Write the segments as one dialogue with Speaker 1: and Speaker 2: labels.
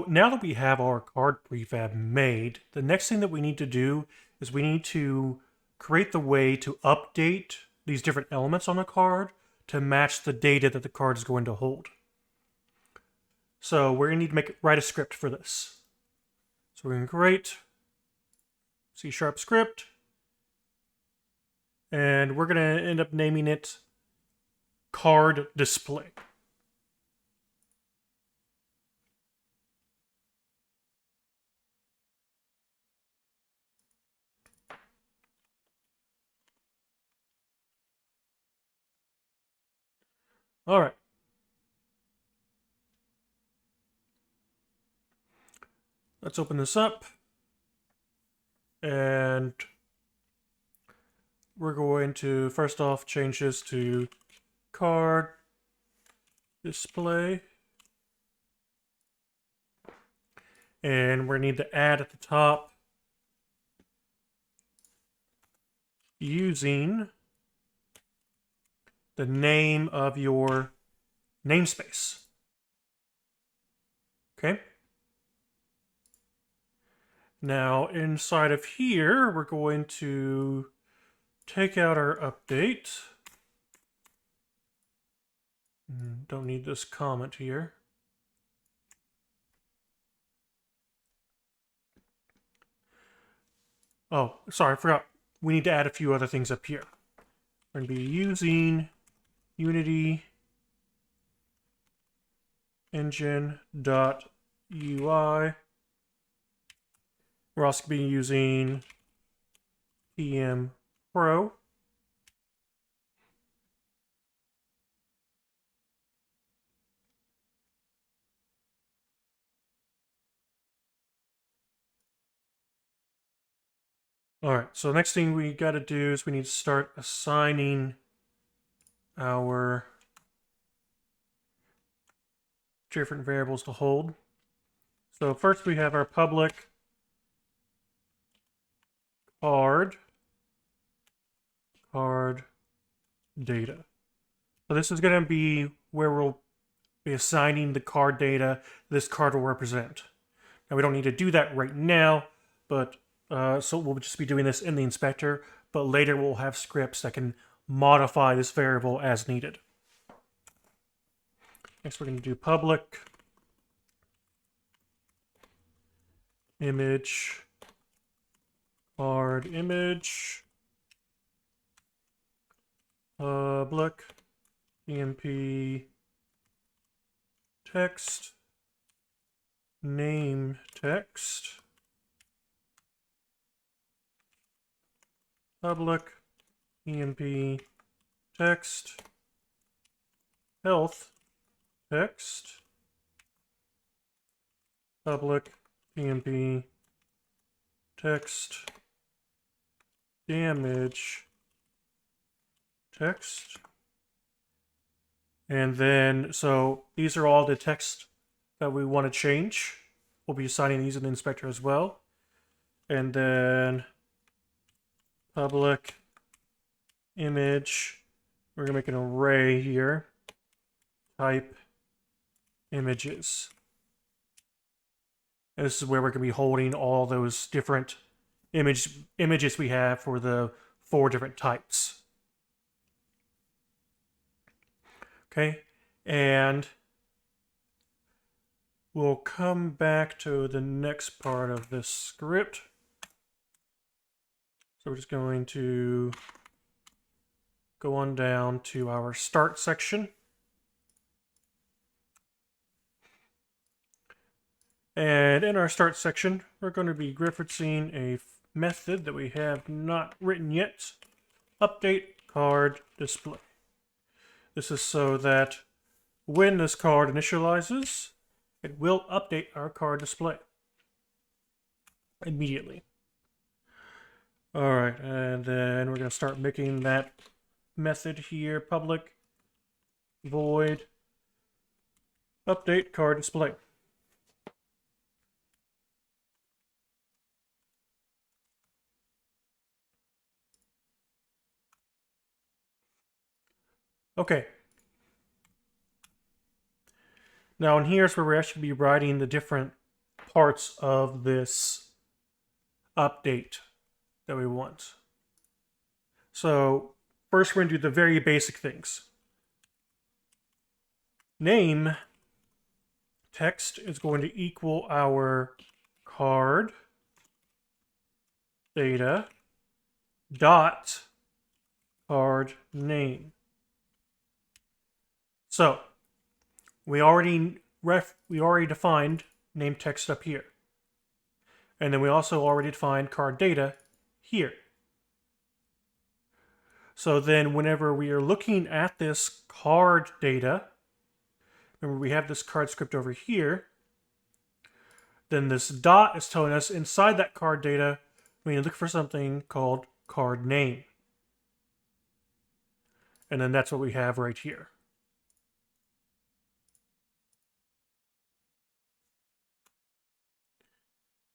Speaker 1: So now that we have our card prefab made, the next thing that we need to do is we need to create the way to update these different elements on the card to match the data that the card is going to hold. So we're going to need to write a script for this. So we're going to create C# script, and we're going to end up naming it card display. All right. Let's open this up. And we're going to, first off, change this to card display. And we're going to need to add at the top using the name of your namespace. Okay? Now, inside of here, we're going to take out our update. Don't need this comment here. Oh, sorry, I forgot. We need to add a few other things up here. We're going to be using Unity engine.ui. We're also going to be using PM Pro. All right, so the next thing we got to do is we need to start assigning our different variables to hold. So first we have our public card data. So this is going to be where we'll be assigning the card data this card will represent. Now we don't need to do that right now, but so we'll just be doing this in the inspector, but later we'll have scripts that can modify this variable as needed. Next we're going to do public image card image public emp text name text public emp text health text public emp text damage text. And then, so these are all the text that we want to change. We'll be assigning these in the inspector as well. And then public image, we're going to make an array here. Type images. And this is where we're going to be holding all those different images we have for the 4 different types. Okay, and we'll come back to the next part of this script. So we're just going to go on down to our start section. And in our start section, we're going to be referencing a method that we have not written yet. Update card display. This is so that when this card initializes, it will update our card display immediately. All right, and then we're going to start making that method here public void update card display. Okay. Now, in here's where we're actually be writing the different parts of this update that we want. So first we're going to do the very basic things. Name text is going to equal our card data dot card name. So we already defined name text up here. And then we also already defined card data here. So then whenever we are looking at this card data, remember we have this card script over here, then this dot is telling us inside that card data, we need to look for something called card name. And then that's what we have right here.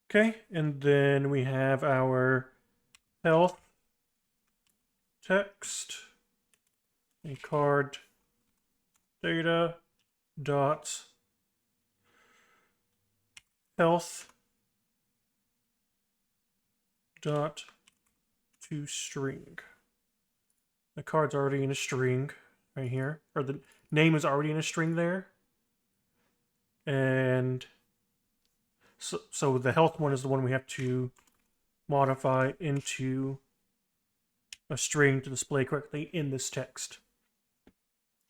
Speaker 1: Okay, and then we have our health text, a card data dot health dot to string. The card's already in a string right here, or the name is already in a string there. And so the health one is the one we have to modify into a string to display correctly in this text.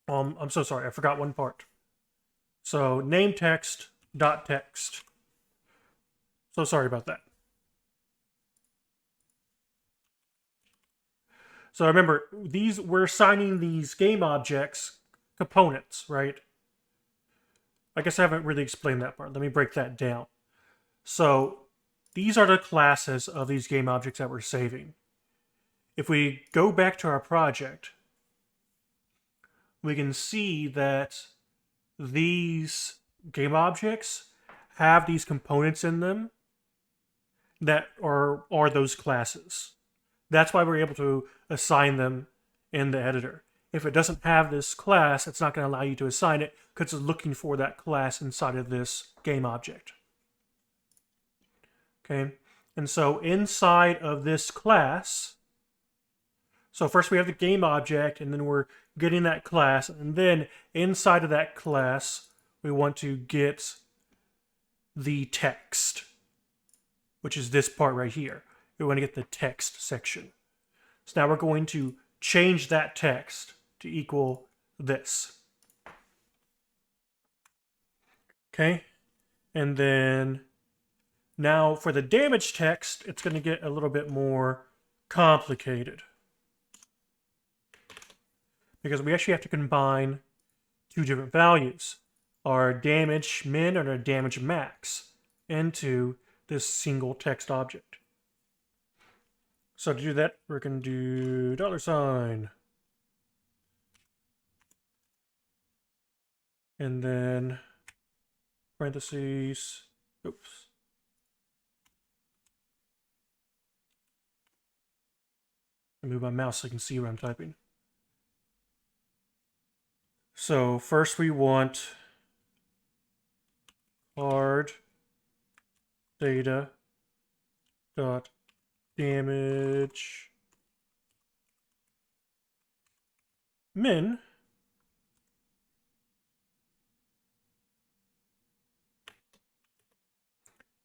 Speaker 1: I'm so sorry, I forgot one part. So name text dot text. So sorry about that. So remember, we're assigning these game objects components, right? I guess I haven't really explained that part. Let me break that down. So these are the classes of these game objects that we're saving. If we go back to our project, we can see that these game objects have these components in them that are those classes. That's why we're able to assign them in the editor. If it doesn't have this class, it's not going to allow you to assign it because it's looking for that class inside of this game object. Okay, and so inside of this class, so first we have the game object, and then we're getting that class, and then inside of that class, we want to get the text, which is this part right here. We want to get the text section. So now we're going to change that text to equal this. Okay, and then now for the damage text, it's going to get a little bit more complicated, because we actually have to combine two different values, our damage min and our damage max, into this single text object. So to do that, we're going to do $, and then parentheses, oops. I move my mouse so I can see what I'm typing. So first we want card data dot damage min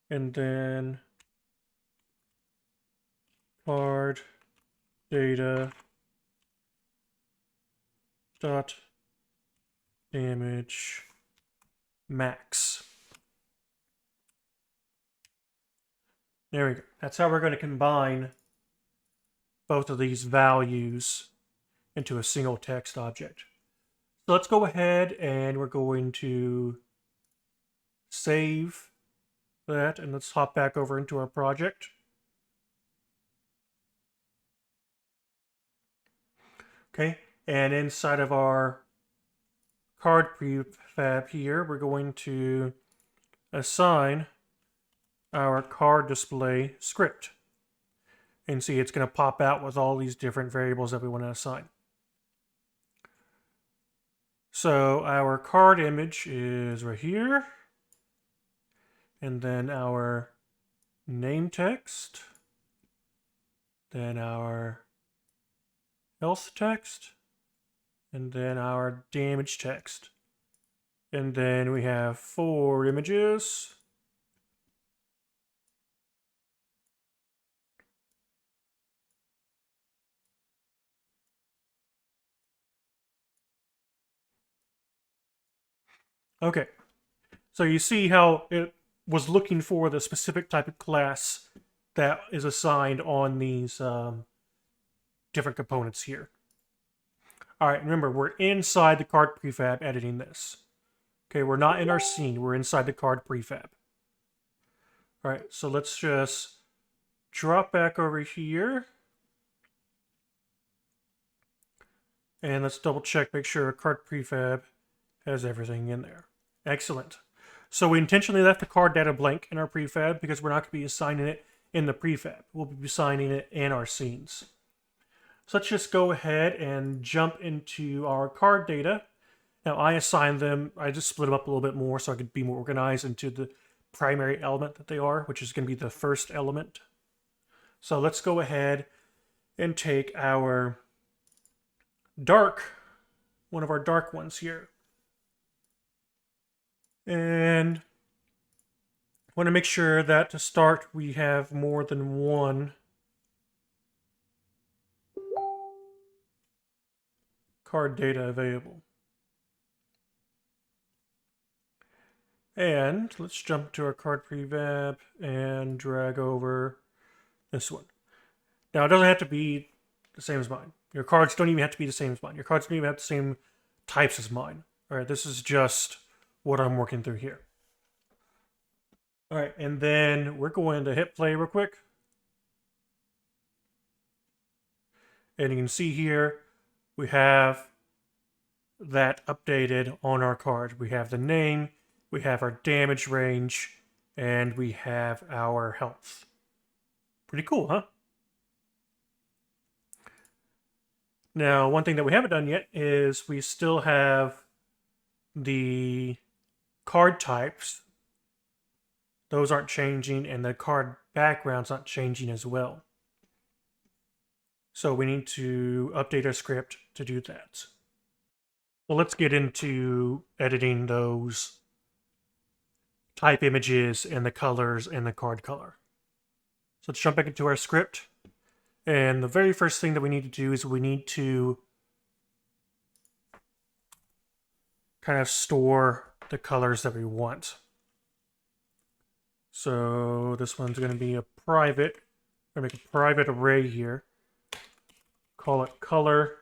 Speaker 1: and then card data dot damage max. There we go. That's how we're going to combine both of these values into a single text object. So let's go ahead and we're going to save that, and let's hop back over into our project. Okay, and inside of our card prefab here, we're going to assign our card display script. And see, it's going to pop out with all these different variables that we want to assign. So our card image is right here. and then our name text, then our health text, and then our damage text. And then we have 4 images. Okay, so you see how it was looking for the specific type of class that is assigned on these different components here. All right, remember, we're inside the card prefab editing this. Okay, we're not in our scene, we're inside the card prefab. All right, so let's just drop back over here. And let's double check, make sure our card prefab has everything in there. Excellent. So we intentionally left the card data blank in our prefab because we're not going to be assigning it in the prefab. We'll be assigning it in our scenes. So let's just go ahead and jump into our card data. Now I assigned them, I just split them up a little bit more so I could be more organized into the primary element that they are, which is going to be the first element. So let's go ahead and take our one of our dark ones here. And want to make sure that to start we have more than one card data available. And let's jump to our card prefab and drag over this one. Now it doesn't have to be the same as mine. Your cards don't even have to be the same as mine. Your cards don't even have the same types as mine. All right, this is just what I'm working through here. All right, and then we're going to hit play real quick. And you can see here, we have that updated on our card. We have the name, we have our damage range, and we have our health. Pretty cool, huh? Now, one thing that we haven't done yet is we still have the card types. Those aren't changing, and the card background's not changing as well. So we need to update our script to do that. Well, let's get into editing those type images and the colors and the card color. So let's jump back into our script. And the very first thing that we need to do is we need to kind of store the colors that we want. So this one's going to be a private. I'm going to make a private array here. Call it color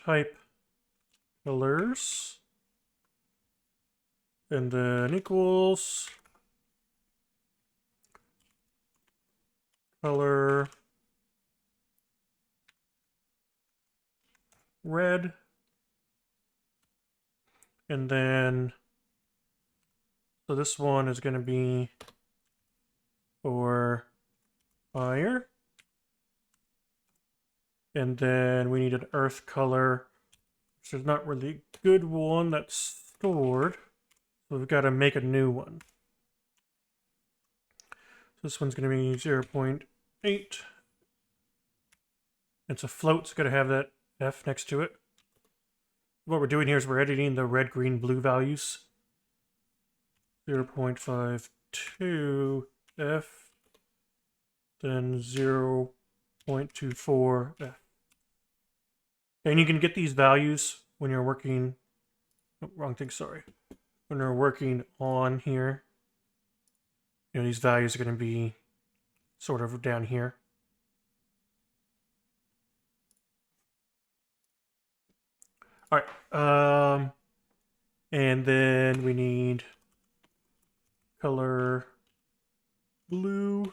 Speaker 1: type colors. And then equals color red. And then, so this one is going to be for fire. And then we need an earth color, which is not really a good one that's stored. So we've got to make a new one. So this one's going to be 0.8. It's a float, it's going to have that F next to it. What we're doing here is we're editing the red, green, blue values. 0.52 F, then 0.24 F. And you can get these values when you're working, oh, wrong thing, sorry. When you're working on here, you know, these values are going to be sort of down here. All right, and then we need color blue.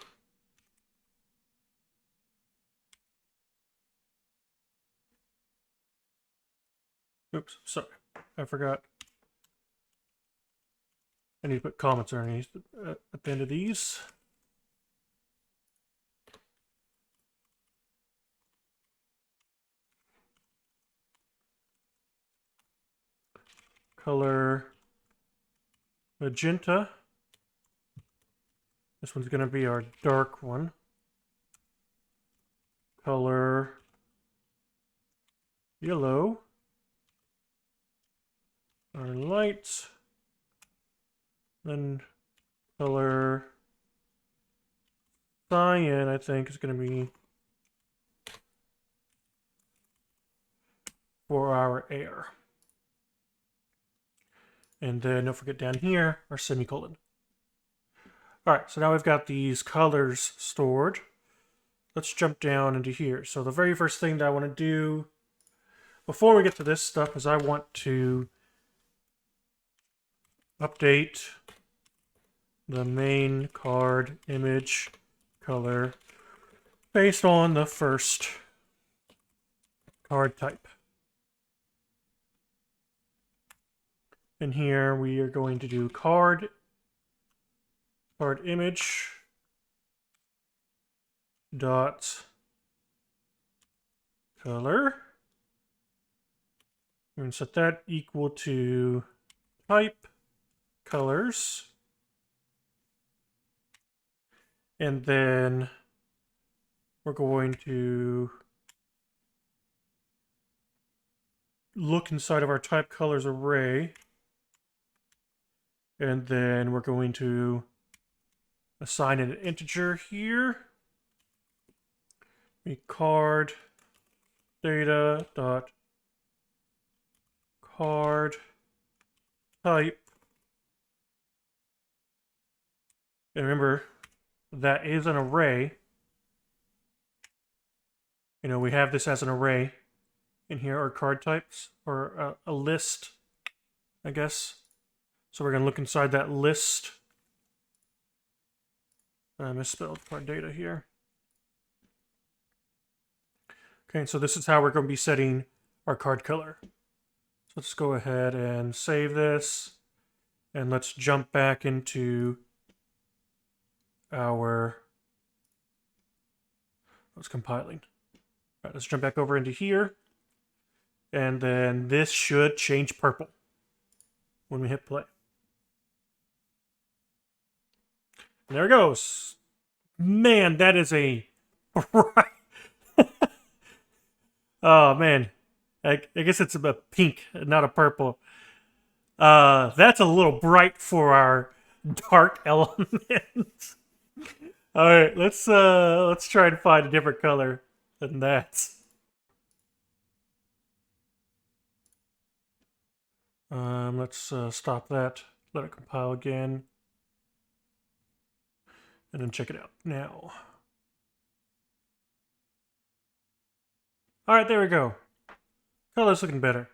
Speaker 1: Oops, sorry, I forgot. I need to put comments underneath at the end of these. Color magenta. This one's going to be our dark one. Color yellow. Our light. Then color cyan, I think, is going to be for our air. And then don't forget down here, our semicolon. Alright, so now we've got these colors stored. Let's jump down into here. So the very first thing that I want to do before we get to this stuff is I want to update the main card image color based on the first card type. And here we are going to do card image dot color. We're going to set that equal to type colors. And then we're going to look inside of our type colors array. And then we're going to assign an integer here. Card data dot card type. And remember, that is an array. You know, we have this as an array. And here are card types, or a list, I guess. So we're going to look inside that list. I misspelled card data here. Okay, so this is how we're going to be setting our card color. So let's go ahead and save this. And let's jump back into our... It's compiling. All right, let's jump back over into here. And then this should change purple when we hit play. And there it goes. Man, that is a... Oh, man. I guess it's a pink, not a purple. That's a little bright for our dark element. All right, let's try and find a different color than that. Let's stop that. Let it compile again. And then check it out now. All right, there we go. Color's looking better.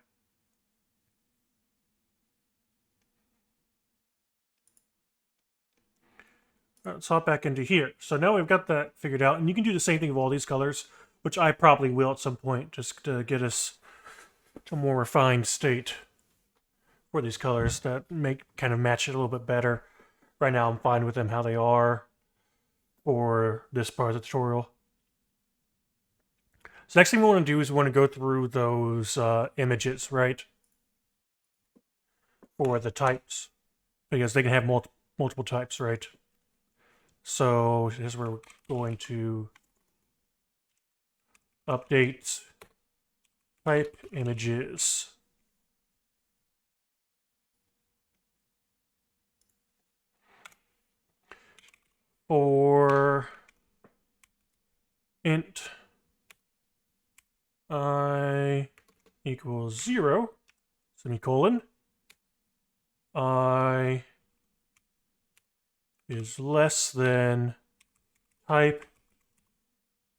Speaker 1: All right, let's hop back into here. So now we've got that figured out, and you can do the same thing with all these colors, which I probably will at some point, just to get us to a more refined state for these colors that kind of match it a little bit better. Right now I'm fine with them how they are for this part of the tutorial. So next thing we want to do is we want to go through those images, right? For the types. Because they can have multiple types, right? So here's where we're going to update type images. For int I equals 0, semicolon, I is less than type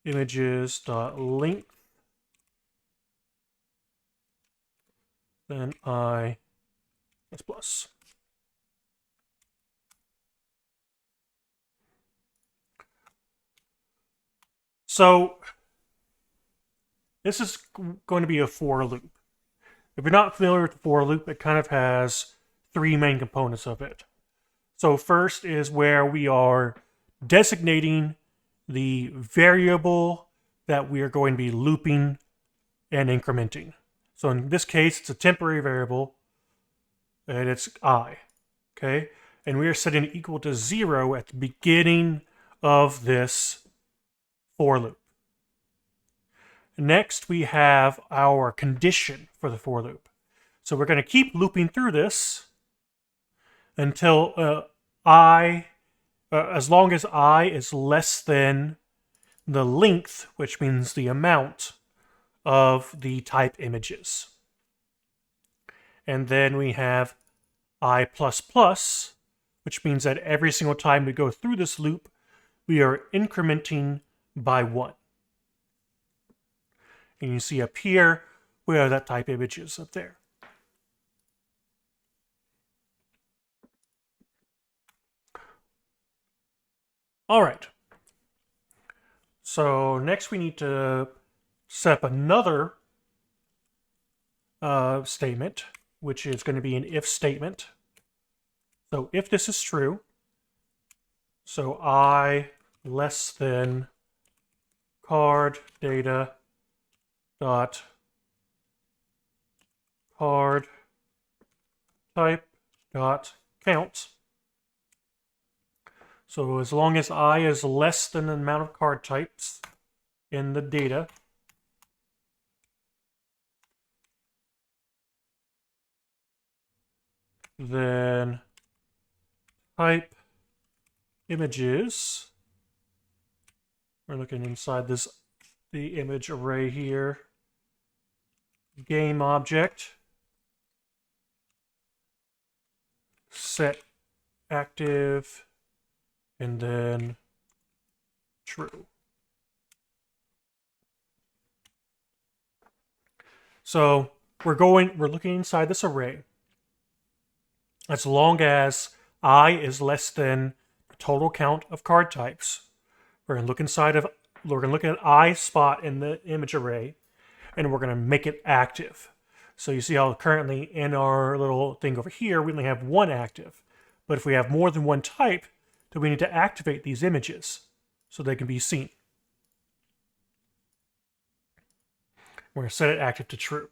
Speaker 1: images dot length, then I plus. So this is going to be a for loop. If you're not familiar with the for loop, it kind of has three main components of it. So first is where we are designating the variable that we are going to be looping and incrementing. So in this case, it's a temporary variable, and it's I. Okay, and we are setting it equal to 0 at the beginning of this for loop. Next, we have our condition for the for loop. So we're going to keep looping through this until as long as I is less than the length, which means the amount of the type images. And then we have I++, which means that every single time we go through this loop, we are incrementing by 1. And you see up here, we have that type images up there. All right. So next we need to set up another statement, which is going to be an if statement. So if this is true, so I less than card data dot card type dot count. So as long as I is less than the amount of card types in the data, then type images, we're looking inside the image array here, game object, set active, and then true. So we're looking inside this array as long as I is less than the total count of card types. We're going to look at I spot in the image array, and we're going to make it active. So you see how currently in our little thing over here, we only have 1 active. But if we have more than 1 type, then we need to activate these images so they can be seen. We're going to set it active to true.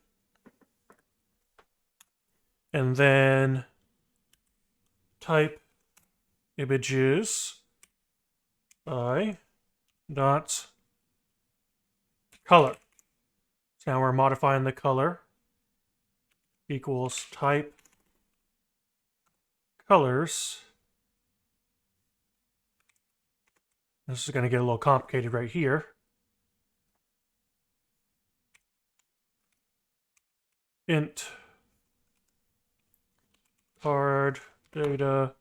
Speaker 1: And then type images by dot color. So now we're modifying the color equals type colors. This is going to get a little complicated right here. Int card data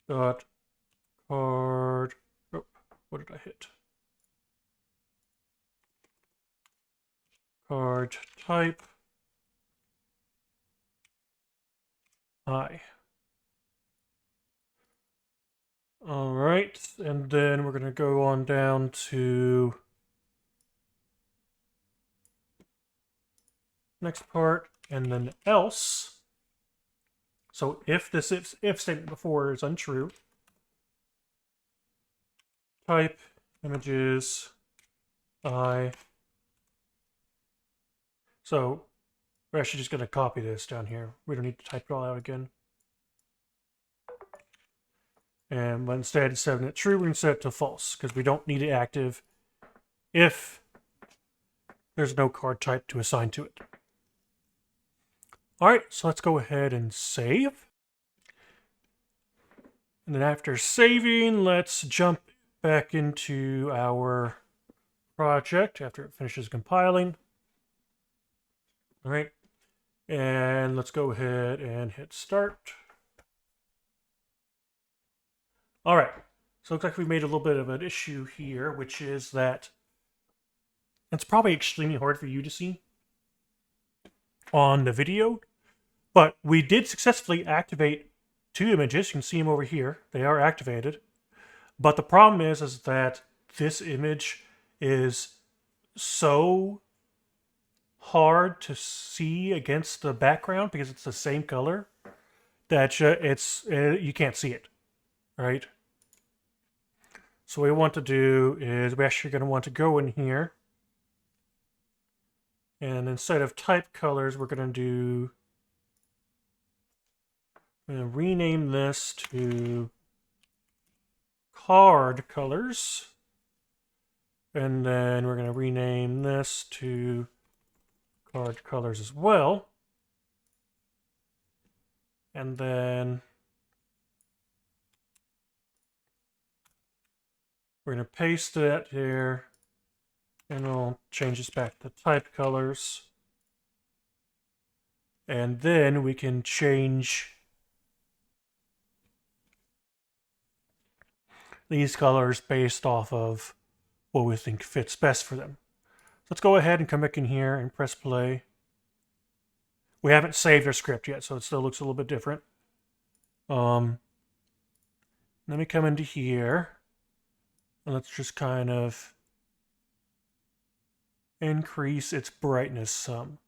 Speaker 1: dot card. Oh, what did I hit? Card type I. All right, and then we're going to go on down to next part, and then else. So if this if statement before is untrue, type images I. So we're actually just going to copy this down here. We don't need to type it all out again. And but instead of it true, we're going to set it to false because we don't need it active if there's no card type to assign to it. All right, so let's go ahead and save. And then after saving, let's jump back into our project after it finishes compiling. All right, and let's go ahead and hit start. All right, so it looks like we made a little bit of an issue here, which is that it's probably extremely hard for you to see on the video, but we did successfully activate 2 images. You can see them over here. They are activated. But the problem is that this image is so hard to see against the background because it's the same color that you can't see it, right? So what we want to do is we're actually going to want to go in here, and instead of type colors, we're going to do I'm going to rename this to card colors. And then we're going to rename this to card colors as well. And then we're going to paste that here. And we'll change this back to type colors. And then we can change these colors based off of what we think fits best for them. So let's go ahead and come back in here and press play. We haven't saved our script yet, so it still looks a little bit different. Let me come into here. And let's just kind of increase its brightness some.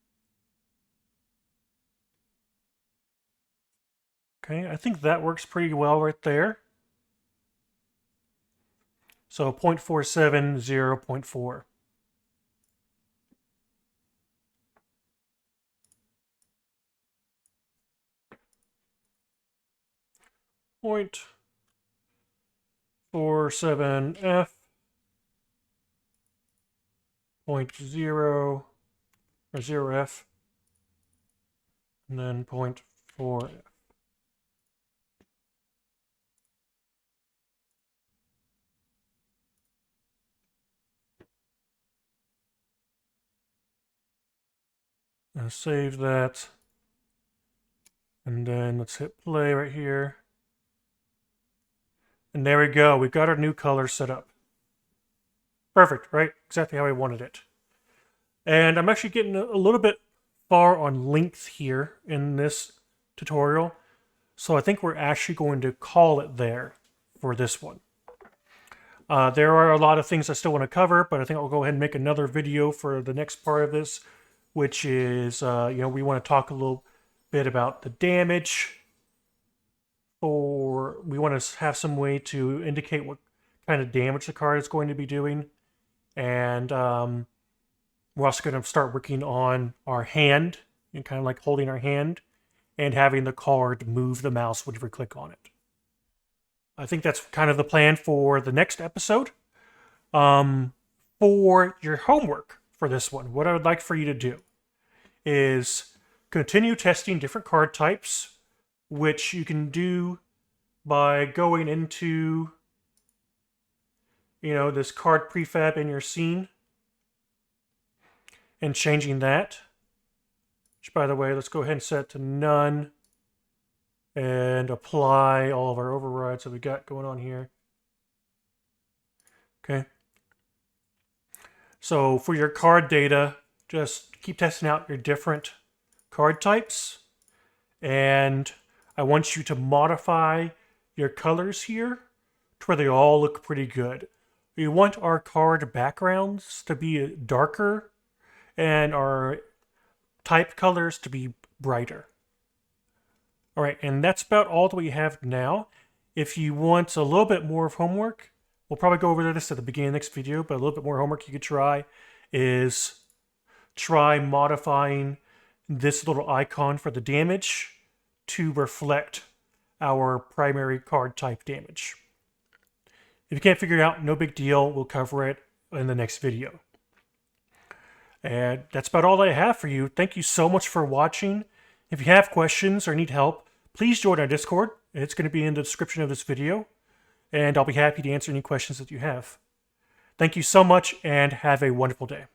Speaker 1: Okay, I think that works pretty well right there. So 0.47, 0.4. Point 47F, 0.0 or 0F, and then 0.4F. Now save that, and then let's hit play right here. And there we go. We've got our new color set up. Perfect, right? Exactly how I wanted it. And I'm actually getting a little bit far on length here in this tutorial. So I think we're actually going to call it there for this one. There are a lot of things I still want to cover, but I think I'll go ahead and make another video for the next part of this, which is, we want to talk a little bit about the damage. Or we want to have some way to indicate what kind of damage the card is going to be doing. And we're also going to start working on our hand, and kind of like holding our hand and having the card move the mouse whenever you click on it. I think that's kind of the plan for the next episode. For your homework for this one, what I would like for you to do is continue testing different card types, which you can do by going into, this card prefab in your scene and changing that. Which, by the way, let's go ahead and set it to none and apply all of our overrides that we got going on here. Okay. So for your card data, just keep testing out your different card types, and I want you to modify your colors here to where they all look pretty good. We want our card backgrounds to be darker and our type colors to be brighter. All right, and that's about all that we have now. If you want a little bit more of homework, we'll probably go over this at the beginning of the next video, but a little bit more homework you could try is try modifying this little icon for the damage to reflect our primary card type damage. If you can't figure it out, no big deal. We'll cover it in the next video. And that's about all I have for you. Thank you so much for watching. If you have questions or need help, please join our Discord. It's going to be in the description of this video, and I'll be happy to answer any questions that you have. Thank you so much, and have a wonderful day.